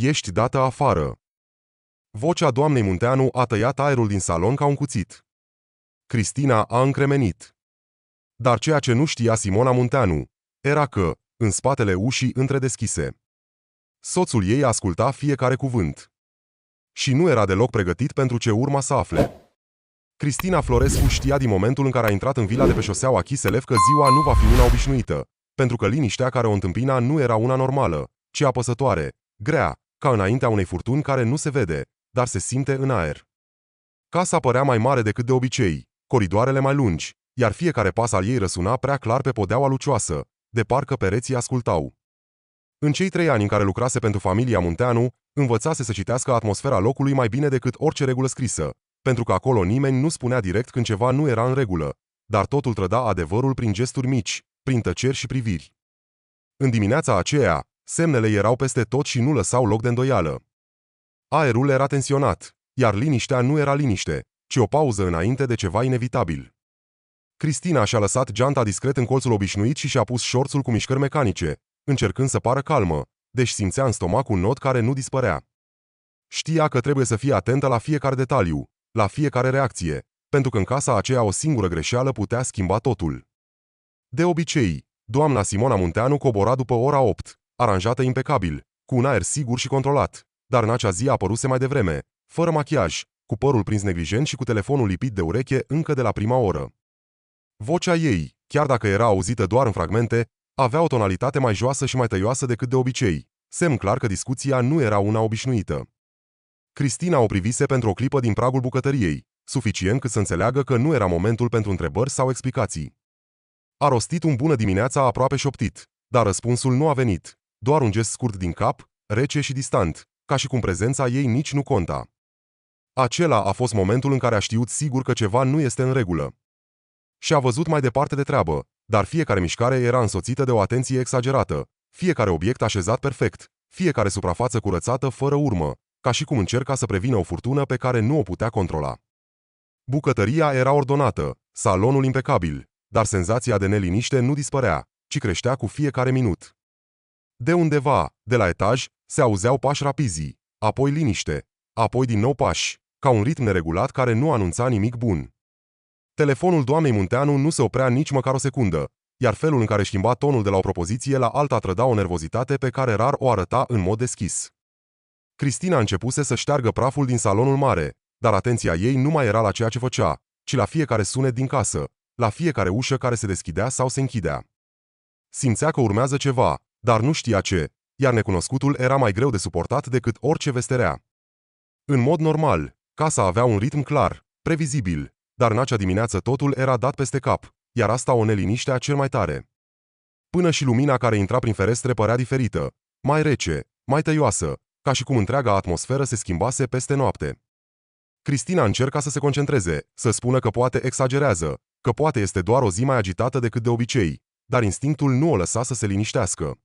Ești dată afară. Vocea doamnei Munteanu a tăiat aerul din salon ca un cuțit. Cristina a încremenit. Dar ceea ce nu știa Simona Munteanu era că, în spatele ușii întredeschise, soțul ei asculta fiecare cuvânt. Și nu era deloc pregătit pentru ce urma să afle. Cristina Florescu știa din momentul în care a intrat în vila de pe șoseaua Chiselev că ziua nu va fi una obișnuită, pentru că liniștea care o întâmpina nu era una normală, ci apăsătoare, grea, ca înaintea unei furtuni care nu se vede, dar se simte în aer. Casa părea mai mare decât de obicei, coridoarele mai lungi, iar fiecare pas al ei răsuna prea clar pe podeaua lucioasă, de parcă pereții ascultau. În cei 3 ani în care lucrase pentru familia Munteanu, învățase să citească atmosfera locului mai bine decât orice regulă scrisă, pentru că acolo nimeni nu spunea direct când ceva nu era în regulă, dar totul trăda adevărul prin gesturi mici, prin tăceri și priviri. În dimineața aceea, semnele erau peste tot și nu lăsau loc de îndoială. Aerul era tensionat, iar liniștea nu era liniște, ci o pauză înainte de ceva inevitabil. Cristina și-a lăsat geanta discret în colțul obișnuit și și-a pus șorțul cu mișcări mecanice, încercând să pară calmă, deși simțea în stomac un nod care nu dispărea. Știa că trebuie să fie atentă la fiecare detaliu, la fiecare reacție, pentru că în casa aceea o singură greșeală putea schimba totul. De obicei, doamna Simona Munteanu cobora după ora 8, aranjată impecabil, cu un aer sigur și controlat, dar în acea zi apăruse mai devreme, fără machiaj, cu părul prins neglijent și cu telefonul lipit de ureche încă de la prima oră. Vocea ei, chiar dacă era auzită doar în fragmente, avea o tonalitate mai joasă și mai tăioasă decât de obicei, semn clar că discuția nu era una obișnuită. Cristina o privise pentru o clipă din pragul bucătăriei, suficient cât să înțeleagă că nu era momentul pentru întrebări sau explicații. A rostit un bună dimineața aproape șoptit, dar răspunsul nu a venit, doar un gest scurt din cap, rece și distant, ca și cum prezența ei nici nu conta. Acela a fost momentul în care a știut sigur că ceva nu este în regulă. Și-a văzut mai departe de treabă, dar fiecare mișcare era însoțită de o atenție exagerată, fiecare obiect așezat perfect, fiecare suprafață curățată fără urmă, ca și cum încerca să prevină o furtună pe care nu o putea controla. Bucătăria era ordonată, salonul impecabil, dar senzația de neliniște nu dispărea, ci creștea cu fiecare minut. De undeva, de la etaj, se auzeau pași rapizi, apoi liniște, apoi din nou pași, ca un ritm neregulat care nu anunța nimic bun. Telefonul doamnei Munteanu nu se oprea nici măcar o secundă, iar felul în care schimba tonul de la o propoziție la alta trăda o nervozitate pe care rar o arăta în mod deschis. Cristina începuse să șteargă praful din salonul mare, dar atenția ei nu mai era la ceea ce făcea, ci la fiecare sunet din casă, la fiecare ușă care se deschidea sau se închidea. Simțea că urmează ceva, dar nu știa ce, iar necunoscutul era mai greu de suportat decât orice vesterea. În mod normal, casa avea un ritm clar, previzibil, dar în acea dimineață totul era dat peste cap, iar asta o neliniștea cel mai tare. Până și lumina care intra prin ferestre părea diferită, mai rece, mai tăioasă, ca și cum întreaga atmosferă se schimbase peste noapte. Cristina încerca să se concentreze, să spună că poate exagerează, că poate este doar o zi mai agitată decât de obicei, dar instinctul nu o lăsa să se liniștească.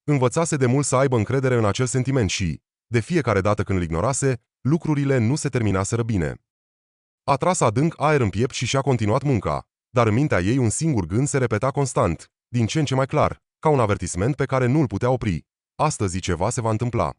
Învățase de mult să aibă încredere în acel sentiment și, de fiecare dată când îl ignorase, lucrurile nu se terminaseră bine. A tras adânc aer în piept și și-a continuat munca, dar în mintea ei un singur gând se repeta constant, din ce în ce mai clar, ca un avertisment pe care nu îl putea opri. Astăzi ceva se va întâmpla.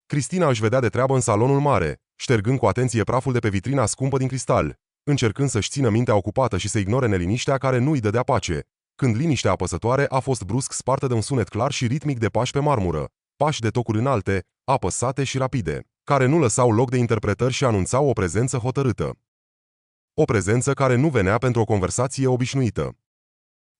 Cristina își vedea de treabă în salonul mare, ștergând cu atenție praful de pe vitrina scumpă din cristal, încercând să-și țină mintea ocupată și să ignore neliniștea care nu îi dădea pace, când liniștea apăsătoare a fost brusc spartă de un sunet clar și ritmic de pași pe marmură, pași de tocuri înalte, apăsate și rapide, care nu lăsau loc de interpretări și anunțau o prezență hotărâtă. O prezență care nu venea pentru o conversație obișnuită.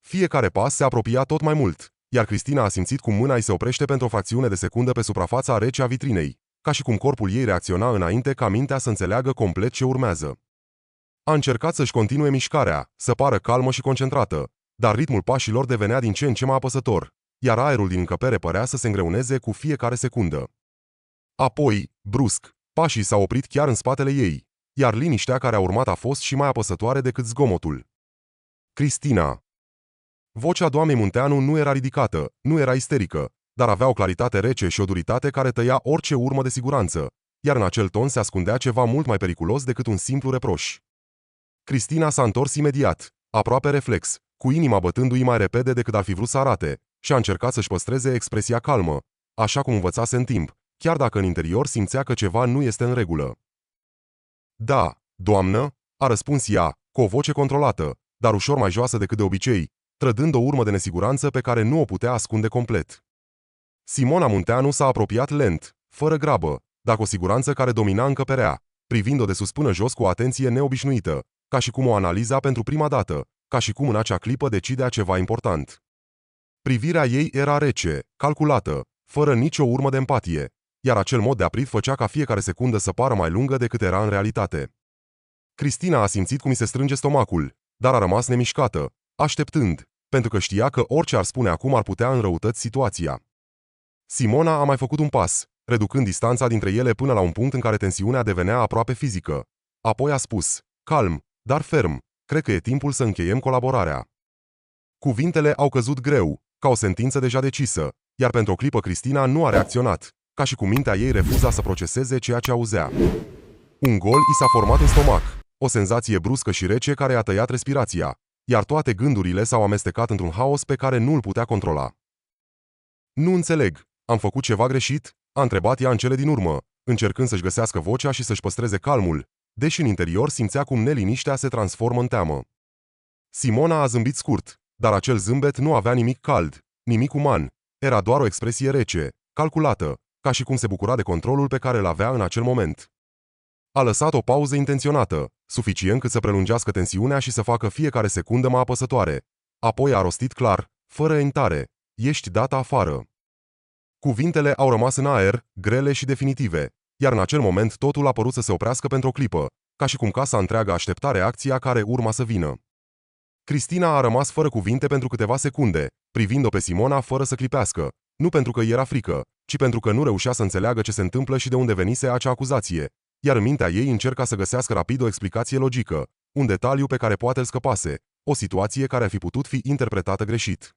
Fiecare pas se apropia tot mai mult, iar Cristina a simțit cum mâna îi se oprește pentru o fracțiune de secundă pe suprafața rece a vitrinei, ca și cum corpul ei reacționa înainte ca mintea să înțeleagă complet ce urmează. A încercat să-și continue mișcarea, să pară calmă și concentrată, dar ritmul pașilor devenea din ce în ce mai apăsător, iar aerul din încăpere părea să se îngreuneze cu fiecare secundă. Apoi, brusc, pașii s-au oprit chiar în spatele ei, iar liniștea care a urmat a fost și mai apăsătoare decât zgomotul. Cristina. Vocea doamnei Munteanu nu era ridicată, nu era isterică, dar avea o claritate rece și o duritate care tăia orice urmă de siguranță, iar în acel ton se ascundea ceva mult mai periculos decât un simplu reproș. Cristina s-a întors imediat, aproape reflex, cu inima bătându-i mai repede decât ar fi vrut să arate, și a încercat să-și păstreze expresia calmă, așa cum învățase în timp, chiar dacă în interior simțea că ceva nu este în regulă. Da, doamnă, a răspuns ea, cu o voce controlată, dar ușor mai joasă decât de obicei, trădând o urmă de nesiguranță pe care nu o putea ascunde complet. Simona Munteanu s-a apropiat lent, fără grabă, dar cu o siguranță care domina încăperea, privind-o de sus până jos cu o atenție neobișnuită, ca și cum o analiza pentru prima dată, ca și cum în acea clipă decidea ceva important. Privirea ei era rece, calculată, fără nicio urmă de empatie, iar acel mod de aprit făcea ca fiecare secundă să pară mai lungă decât era în realitate. Cristina a simțit cum îi se strânge stomacul, dar a rămas nemișcată, așteptând, pentru că știa că orice ar spune acum ar putea înrăutăți situația. Simona a mai făcut un pas, reducând distanța dintre ele până la un punct în care tensiunea devenea aproape fizică. Apoi a spus, calm, dar ferm, cred că e timpul să încheiem colaborarea. Cuvintele au căzut greu, ca o sentință deja decisă, iar pentru o clipă Cristina nu a reacționat, ca și cum mintea ei refuza să proceseze ceea ce auzea. Un gol i s-a format în stomac, o senzație bruscă și rece care a tăiat respirația, iar toate gândurile s-au amestecat într-un haos pe care nu îl putea controla. Nu înțeleg, am făcut ceva greșit? A întrebat ea în cele din urmă, încercând să-și găsească vocea și să-și păstreze calmul, deși în interior simțea cum neliniștea se transformă în teamă. Simona a zâmbit scurt, dar acel zâmbet nu avea nimic cald, nimic uman, era doar o expresie rece, calculată, ca și cum se bucura de controlul pe care îl avea în acel moment. A lăsat o pauză intenționată, suficient cât să prelungească tensiunea și să facă fiecare secundă mai apăsătoare. Apoi a rostit clar, fără entare, ești dată afară. Cuvintele au rămas în aer, grele și definitive, iar în acel moment totul a părut să se oprească pentru o clipă, ca și cum casa întreagă aștepta reacția care urma să vină. Cristina a rămas fără cuvinte pentru câteva secunde, privind-o pe Simona fără să clipească, nu pentru că era frică, ci pentru că nu reușea să înțeleagă ce se întâmplă și de unde venise acea acuzație, iar în mintea ei încerca să găsească rapid o explicație logică, un detaliu pe care poate îl scăpase, o situație care ar fi putut fi interpretată greșit.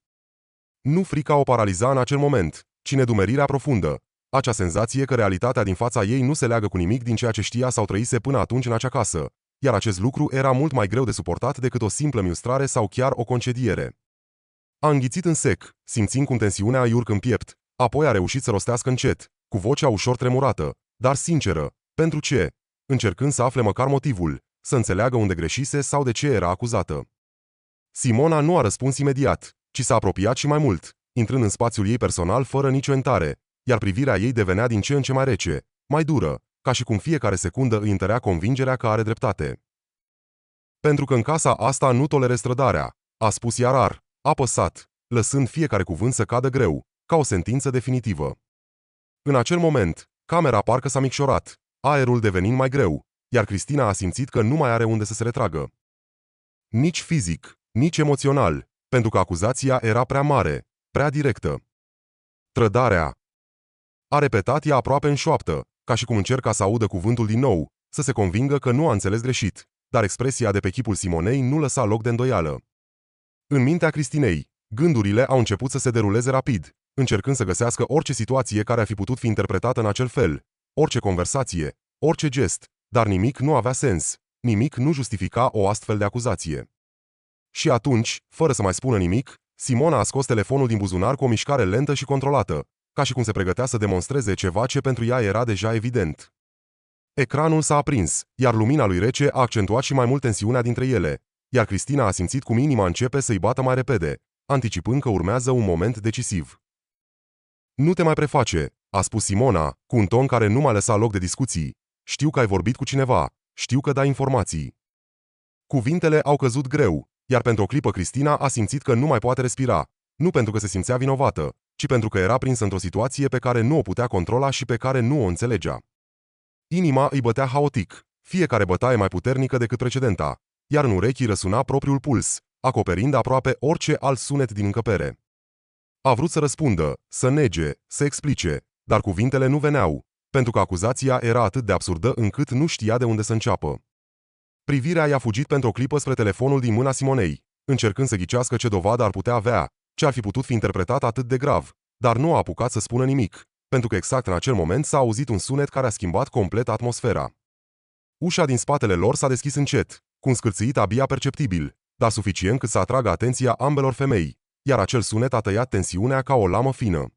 Nu frica o paraliza în acel moment, ci nedumerirea profundă, acea senzație că realitatea din fața ei nu se leagă cu nimic din ceea ce știa sau trăise până atunci în acea casă, iar acest lucru era mult mai greu de suportat decât o simplă miustrare sau chiar o concediere. A înghițit în sec, simțind cum tensiunea îi urcă în piept, apoi a reușit să rostească încet, cu vocea ușor tremurată, dar sinceră, pentru ce? Încercând să afle măcar motivul, să înțeleagă unde greșise sau de ce era acuzată. Simona nu a răspuns imediat, ci s-a apropiat și mai mult, intrând în spațiul ei personal fără nicio entare, iar privirea ei devenea din ce în ce mai rece, mai dură, ca și cum fiecare secundă îi întărea convingerea că are dreptate. Pentru că în casa asta nu tolerez trădarea, a spus ea rar, apăsat, lăsând fiecare cuvânt să cadă greu, ca o sentință definitivă. În acel moment, camera parcă s-a micșorat, aerul devenind mai greu, iar Cristina a simțit că nu mai are unde să se retragă. Nici fizic, nici emoțional, pentru că acuzația era prea mare, prea directă. Trădarea. A repetat ea aproape în șoaptă, ca și cum încerca să audă cuvântul din nou, să se convingă că nu a înțeles greșit, dar expresia de pe chipul Simonei nu lăsa loc de îndoială. În mintea Cristinei, gândurile au început să se deruleze rapid, încercând să găsească orice situație care ar fi putut fi interpretată în acel fel, orice conversație, orice gest, dar nimic nu avea sens, nimic nu justifica o astfel de acuzație. Și atunci, fără să mai spună nimic, Simona a scos telefonul din buzunar cu o mișcare lentă și controlată, ca și cum se pregătea să demonstreze ceva ce pentru ea era deja evident. Ecranul s-a aprins, iar lumina lui rece a accentuat și mai mult tensiunea dintre ele, iar Cristina a simțit cum inima începe să-i bată mai repede, anticipând că urmează un moment decisiv. Nu te mai preface, a spus Simona, cu un ton care nu mai lăsa loc de discuții. Știu că ai vorbit cu cineva, știu că dai informații. Cuvintele au căzut greu, iar pentru o clipă Cristina a simțit că nu mai poate respira, nu pentru că se simțea vinovată, ci pentru că era prinsă într-o situație pe care nu o putea controla și pe care nu o înțelegea. Inima îi bătea haotic, fiecare bătaie mai puternică decât precedenta, iar în urechi răsuna propriul puls, acoperind aproape orice alt sunet din încăpere. A vrut să răspundă, să nege, să explice, dar cuvintele nu veneau, pentru că acuzația era atât de absurdă încât nu știa de unde să înceapă. Privirea i-a fugit pentru o clipă spre telefonul din mâna Simonei, încercând să ghicească ce dovadă ar putea avea, ce ar fi putut fi interpretat atât de grav, dar nu a apucat să spună nimic, pentru că exact în acel moment s-a auzit un sunet care a schimbat complet atmosfera. Ușa din spatele lor s-a deschis încet, cu un scârțâit abia perceptibil, dar suficient cât să atragă atenția ambelor femei, iar acel sunet a tăiat tensiunea ca o lamă fină.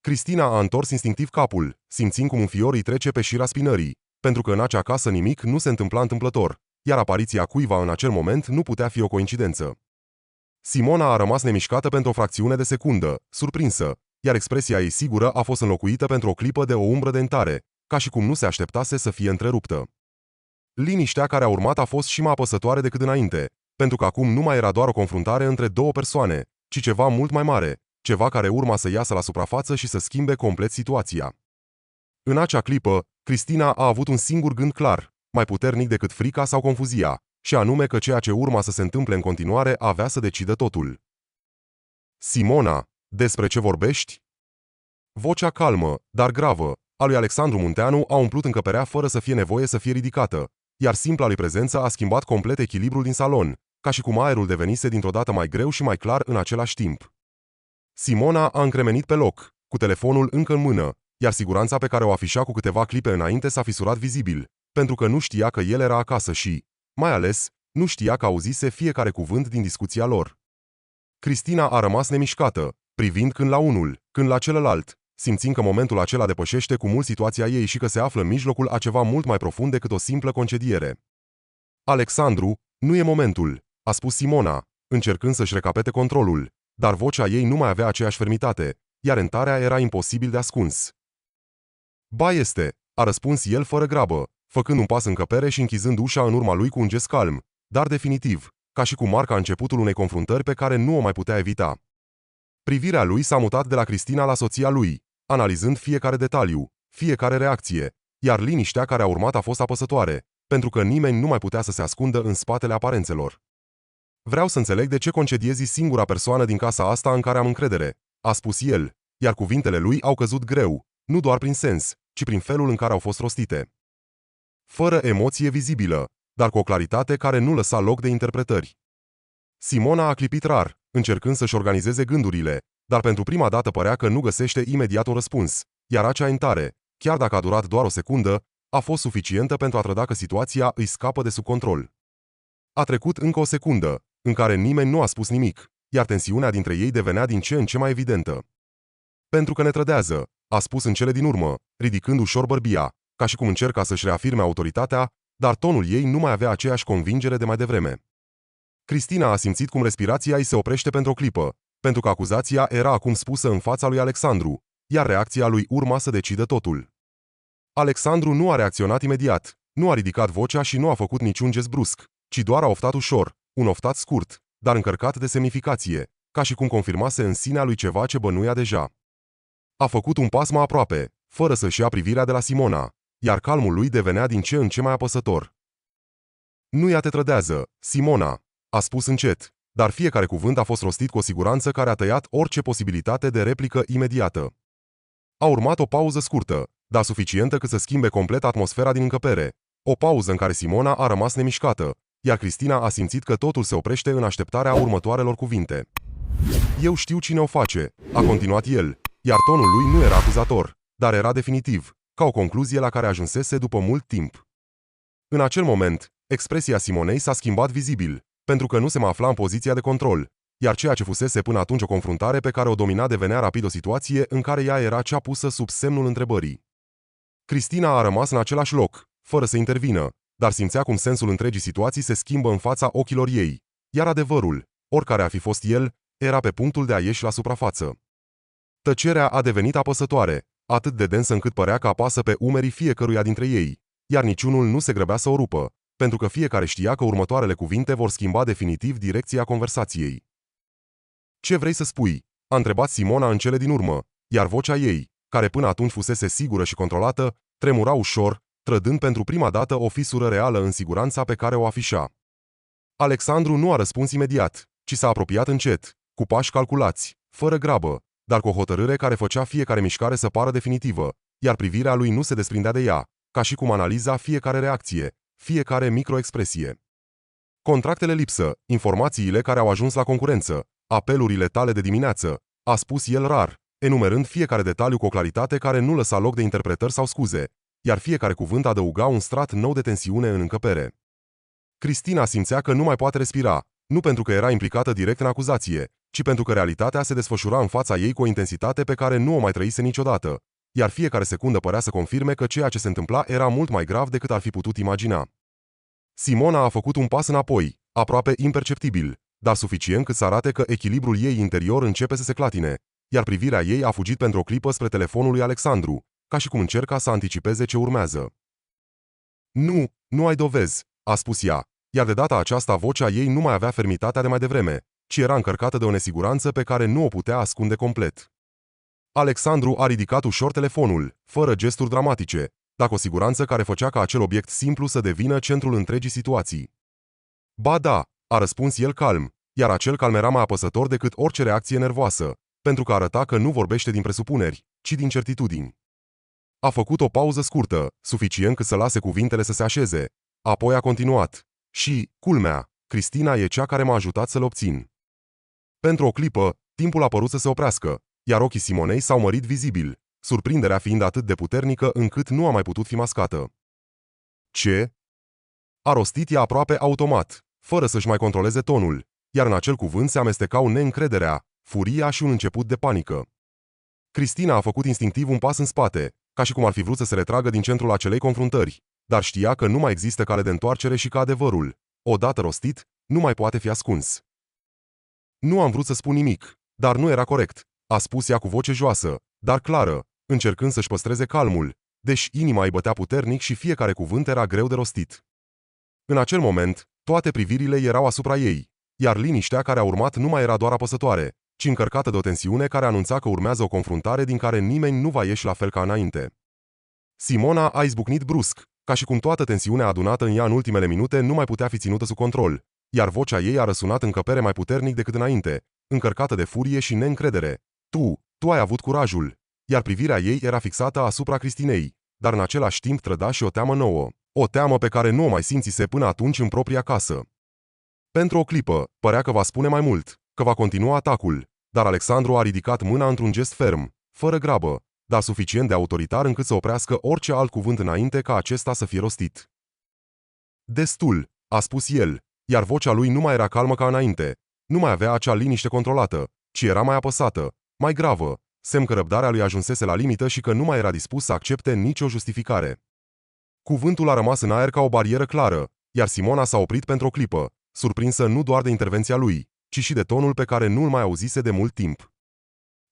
Cristina a întors instinctiv capul, simțind cum un fior îi trece pe șira spinării, pentru că în acea casă nimic nu se întâmpla întâmplător, iar apariția cuiva în acel moment nu putea fi o coincidență. Simona a rămas nemișcată pentru o fracțiune de secundă, surprinsă, iar expresia ei sigură a fost înlocuită pentru o clipă de o umbră de întare, ca și cum nu se așteptase să fie întreruptă. Liniștea care a urmat a fost și mai apăsătoare decât înainte, pentru că acum nu mai era doar o confruntare între două persoane, ci ceva mult mai mare, ceva care urma să iasă la suprafață și să schimbe complet situația. În acea clipă, Cristina a avut un singur gând clar, mai puternic decât frica sau confuzia, și anume că ceea ce urma să se întâmple în continuare avea să decidă totul. Simona, despre ce vorbești? Vocea calmă, dar gravă, a lui Alexandru Munteanu a umplut încăperea fără să fie nevoie să fie ridicată, iar simpla lui prezență a schimbat complet echilibrul din salon, ca și cum aerul devenise dintr-o dată mai greu și mai clar în același timp. Simona a încremenit pe loc, cu telefonul încă în mână, iar siguranța pe care o afișa cu câteva clipe înainte s-a fisurat vizibil, pentru că nu știa că el era acasă și, mai ales, nu știa că auzise fiecare cuvânt din discuția lor. Cristina a rămas nemișcată, privind când la unul, când la celălalt, simțind că momentul acela depășește cu mult situația ei și că se află în mijlocul a ceva mult mai profund decât o simplă concediere. Alexandru, nu e momentul, a spus Simona, încercând să-și recapete controlul, dar vocea ei nu mai avea aceeași fermitate, iar întarea era imposibil de ascuns. Ba este, a răspuns el fără grabă, făcând un pas în încăpere și închizând ușa în urma lui cu un gest calm, dar definitiv, ca și cum marca începutul unei confruntări pe care nu o mai putea evita. Privirea lui s-a mutat de la Cristina la soția lui, analizând fiecare detaliu, fiecare reacție, iar liniștea care a urmat a fost apăsătoare, pentru că nimeni nu mai putea să se ascundă în spatele aparențelor. Vreau să înțeleg de ce concediezi singura persoană din casa asta în care am încredere, a spus el, iar cuvintele lui au căzut greu, nu doar prin sens, ci prin felul în care au fost rostite. Fără emoție vizibilă, dar cu o claritate care nu lăsa loc de interpretări. Simona a clipit rar, încercând să-și organizeze gândurile, dar pentru prima dată părea că nu găsește imediat un răspuns, iar acea intare, chiar dacă a durat doar o secundă, a fost suficientă pentru a trăda că situația îi scapă de sub control. A trecut încă o secundă, în care nimeni nu a spus nimic, iar tensiunea dintre ei devenea din ce în ce mai evidentă. Pentru că ne trădează, a spus în cele din urmă, ridicând ușor bărbia, ca și cum încerca să-și reafirme autoritatea, dar tonul ei nu mai avea aceeași convingere de mai devreme. Cristina a simțit cum respirația îi se oprește pentru o clipă, pentru că acuzația era acum spusă în fața lui Alexandru, iar reacția lui urma să decidă totul. Alexandru nu a reacționat imediat, nu a ridicat vocea și nu a făcut niciun gest brusc, ci doar a oftat ușor, un oftat scurt, dar încărcat de semnificație, ca și cum confirmase în sinea lui ceva ce bănuia deja. A făcut un pas mai aproape, fără să-și ia privirea de la Simona, iar calmul lui devenea din ce în ce mai apăsător. Nu ea te trădează, Simona, a spus încet, dar fiecare cuvânt a fost rostit cu o siguranță care a tăiat orice posibilitate de replică imediată. A urmat o pauză scurtă, dar suficientă cât să schimbe complet atmosfera din încăpere, o pauză în care Simona a rămas nemișcată, iar Cristina a simțit că totul se oprește în așteptarea următoarelor cuvinte. Eu știu cine o face, a continuat el, iar tonul lui nu era acuzator, dar era definitiv, ca o concluzie la care ajunsese după mult timp. În acel moment, expresia Simonei s-a schimbat vizibil, pentru că nu se mai afla în poziția de control, iar ceea ce fusese până atunci o confruntare pe care o domina devenea rapid o situație în care ea era cea pusă sub semnul întrebării. Cristina a rămas în același loc, fără să intervină, dar simțea cum sensul întregii situații se schimbă în fața ochilor ei, iar adevărul, oricare a fi fost el, era pe punctul de a ieși la suprafață. Tăcerea a devenit apăsătoare, atât de densă încât părea că apasă pe umerii fiecăruia dintre ei, iar niciunul nu se grăbea să o rupă, pentru că fiecare știa că următoarele cuvinte vor schimba definitiv direcția conversației. Ce vrei să spui? A întrebat Simona în cele din urmă, iar vocea ei, care până atunci fusese sigură și controlată, tremura ușor, trădând pentru prima dată o fisură reală în siguranța pe care o afișa. Alexandru nu a răspuns imediat, ci s-a apropiat încet, cu pași calculați, fără grabă, dar cu o hotărâre care făcea fiecare mișcare să pară definitivă, iar privirea lui nu se desprindea de ea, ca și cum analiza fiecare reacție, fiecare microexpresie. Contractele lipsă, informațiile care au ajuns la concurență, apelurile tale de dimineață, a spus el rar, enumerând fiecare detaliu cu o claritate care nu lăsa loc de interpretări sau scuze, iar fiecare cuvânt adăuga un strat nou de tensiune în încăpere. Cristina simțea că nu mai poate respira, nu pentru că era implicată direct în acuzație, ci pentru că realitatea se desfășura în fața ei cu o intensitate pe care nu o mai trăise niciodată, iar fiecare secundă părea să confirme că ceea ce se întâmpla era mult mai grav decât ar fi putut imagina. Simona a făcut un pas înapoi, aproape imperceptibil, dar suficient cât să arate că echilibrul ei interior începe să se clatine, iar privirea ei a fugit pentru o clipă spre telefonul lui Alexandru, ca și cum încerca să anticipeze ce urmează. Nu ai dovezi, a spus ea, iar de data aceasta vocea ei nu mai avea fermitatea de mai devreme, ci era încărcată de o nesiguranță pe care nu o putea ascunde complet. Alexandru a ridicat ușor telefonul, fără gesturi dramatice, dar cu o siguranță care făcea ca acel obiect simplu să devină centrul întregii situații. Ba da, a răspuns el calm, iar acel calm era mai apăsător decât orice reacție nervoasă, pentru că arăta că nu vorbește din presupuneri, ci din certitudini. A făcut o pauză scurtă, suficient cât să lase cuvintele să se așeze, apoi a continuat. Și, culmea, Cristina e cea care m-a ajutat să-l obțin. Pentru o clipă, timpul a părut să se oprească, iar ochii Simonei s-au mărit vizibil, surprinderea fiind atât de puternică încât nu a mai putut fi mascată. Ce? A rostit ea aproape automat, fără să-și mai controleze tonul, iar în acel cuvânt se amestecau neîncrederea, furia și un început de panică. Cristina a făcut instinctiv un pas în spate, ca și cum ar fi vrut să se retragă din centrul acelei confruntări, dar știa că nu mai există cale de întoarcere și că adevărul, odată rostit, nu mai poate fi ascuns. Nu am vrut să spun nimic, dar nu era corect, a spus ea cu voce joasă, dar clară, încercând să-și păstreze calmul, deși inima îi bătea puternic și fiecare cuvânt era greu de rostit. În acel moment, toate privirile erau asupra ei, iar liniștea care a urmat nu mai era doar apăsătoare, ci încărcată de o tensiune care anunța că urmează o confruntare din care nimeni nu va ieși la fel ca înainte. Simona a izbucnit brusc, ca și cum toată tensiunea adunată în ea în ultimele minute nu mai putea fi ținută sub control, iar vocea ei a răsunat în căpere mai puternic decât înainte, încărcată de furie și neîncredere. Tu ai avut curajul, iar privirea ei era fixată asupra Cristinei, dar în același timp trăda și o teamă nouă, o teamă pe care nu o mai simțise până atunci în propria casă. Pentru o clipă, părea că va spune mai mult, că va continua atacul, dar Alexandru a ridicat mâna într-un gest ferm, fără grabă, dar suficient de autoritar încât să oprească orice alt cuvânt înainte ca acesta să fie rostit. Destul, a spus el, iar vocea lui nu mai era calmă ca înainte, nu mai avea acea liniște controlată, ci era mai apăsată, mai gravă, semn că răbdarea lui ajunsese la limită și că nu mai era dispus să accepte nicio justificare. Cuvântul a rămas în aer ca o barieră clară, iar Simona s-a oprit pentru o clipă, surprinsă nu doar de intervenția lui, ci și de tonul pe care nu-l mai auzise de mult timp.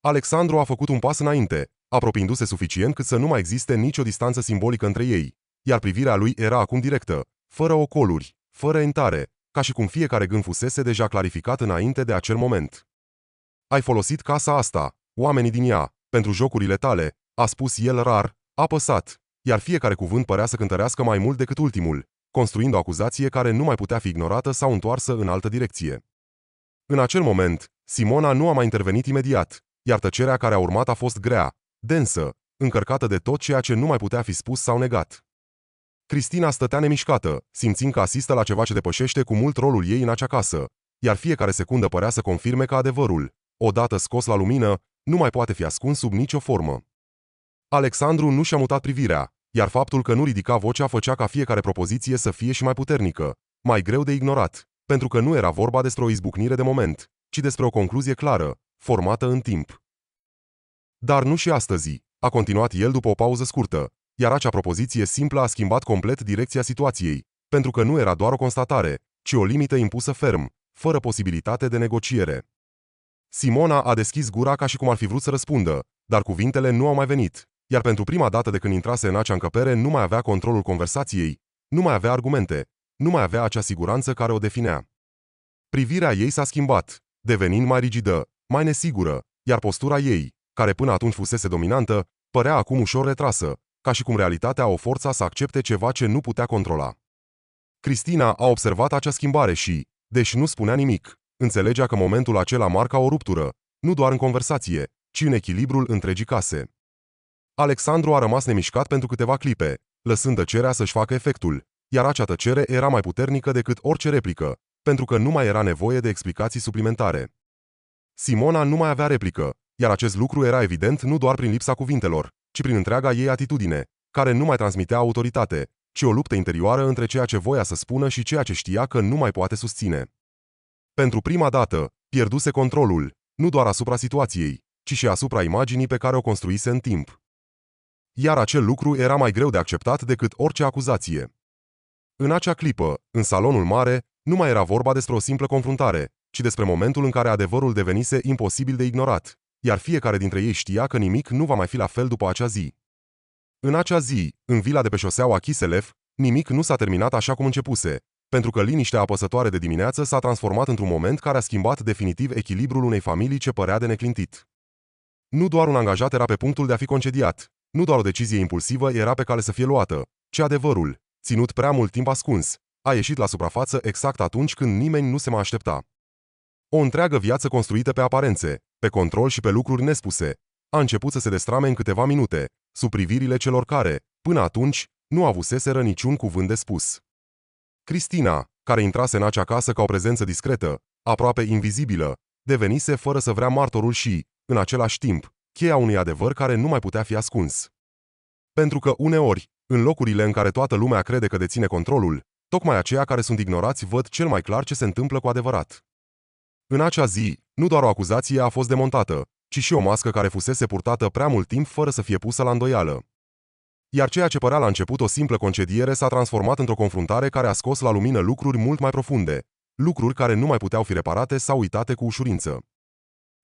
Alexandru a făcut un pas înainte, apropiindu-se suficient cât să nu mai existe nicio distanță simbolică între ei, iar privirea lui era acum directă, fără ocoluri, fără entare, ca și cum fiecare gând fusese deja clarificat înainte de acel moment. Ai folosit casa asta, oamenii din ea, pentru jocurile tale, a spus el rar, apăsat, iar fiecare cuvânt părea să cântărească mai mult decât ultimul, construind o acuzație care nu mai putea fi ignorată sau întoarsă în altă direcție. În acel moment, Simona nu a mai intervenit imediat, iar tăcerea care a urmat a fost grea, densă, încărcată de tot ceea ce nu mai putea fi spus sau negat. Cristina stătea nemișcată, simțind că asistă la ceva ce depășește cu mult rolul ei în acea casă, iar fiecare secundă părea să confirme că adevărul, odată scos la lumină, nu mai poate fi ascuns sub nicio formă. Alexandru nu și-a mutat privirea, iar faptul că nu ridica vocea făcea ca fiecare propoziție să fie și mai puternică, mai greu de ignorat, pentru că nu era vorba despre o izbucnire de moment, ci despre o concluzie clară, formată în timp. Dar nu și astăzi, a continuat el după o pauză scurtă, iar acea propoziție simplă a schimbat complet direcția situației, pentru că nu era doar o constatare, ci o limită impusă ferm, fără posibilitate de negociere. Simona a deschis gura ca și cum ar fi vrut să răspundă, dar cuvintele nu au mai venit, iar pentru prima dată de când intrase în acea încăpere nu mai avea controlul conversației, nu mai avea argumente, nu mai avea acea siguranță care o definea. Privirea ei s-a schimbat, devenind mai rigidă, mai nesigură, iar postura ei, care până atunci fusese dominantă, părea acum ușor retrasă, ca și cum realitatea o forța să accepte ceva ce nu putea controla. Cristina a observat acea schimbare și, deși nu spunea nimic, înțelegea că momentul acela marca o ruptură, nu doar în conversație, ci în echilibrul întregii case. Alexandru a rămas nemișcat pentru câteva clipe, lăsând tăcerea să-și facă efectul, iar acea tăcere era mai puternică decât orice replică, pentru că nu mai era nevoie de explicații suplimentare. Simona nu mai avea replică, iar acest lucru era evident nu doar prin lipsa cuvintelor, ci prin întreaga ei atitudine, care nu mai transmitea autoritate, ci o luptă interioară între ceea ce voia să spună și ceea ce știa că nu mai poate susține. Pentru prima dată, pierduse controlul, nu doar asupra situației, ci și asupra imaginii pe care o construise în timp. Iar acel lucru era mai greu de acceptat decât orice acuzație. În acea clipă, în salonul mare, nu mai era vorba despre o simplă confruntare, ci despre momentul în care adevărul devenise imposibil de ignorat, iar fiecare dintre ei știa că nimic nu va mai fi la fel după acea zi. În acea zi, în vila de pe șoseaua Kiselev, nimic nu s-a terminat așa cum începuse, pentru că liniștea apăsătoare de dimineață s-a transformat într-un moment care a schimbat definitiv echilibrul unei familii ce părea de neclintit. Nu doar un angajat era pe punctul de a fi concediat, nu doar o decizie impulsivă era pe cale să fie luată, ci adevărul, ținut prea mult timp ascuns, a ieșit la suprafață exact atunci când nimeni nu se mai aștepta. O întreagă viață construită pe aparențe, pe control și pe lucruri nespuse, a început să se destrame în câteva minute, sub privirile celor care, până atunci, nu avuseseră niciun cuvânt de spus. Cristina, care intrase în acea casă ca o prezență discretă, aproape invizibilă, devenise fără să vrea martorul și, în același timp, cheia unui adevăr care nu mai putea fi ascuns. Pentru că uneori, în locurile în care toată lumea crede că deține controlul, tocmai aceia care sunt ignorați văd cel mai clar ce se întâmplă cu adevărat. În acea zi, nu doar o acuzație a fost demontată, ci și o mască care fusese purtată prea mult timp fără să fie pusă la îndoială. Iar ceea ce părea la început o simplă concediere s-a transformat într-o confruntare care a scos la lumină lucruri mult mai profunde, lucruri care nu mai puteau fi reparate sau uitate cu ușurință.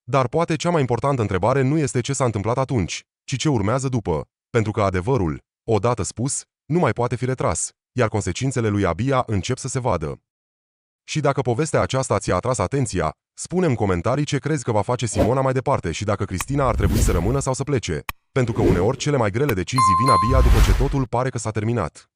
Dar poate cea mai importantă întrebare nu este ce s-a întâmplat atunci, ci ce urmează după, pentru că adevărul, odată spus, nu mai poate fi retras, iar consecințele lui abia încep să se vadă. Și dacă povestea aceasta ți-a atras atenția, spune-mi în comentarii ce crezi că va face Simona mai departe și dacă Cristina ar trebui să rămână sau să plece, pentru că uneori cele mai grele decizii vin abia după ce totul pare că s-a terminat.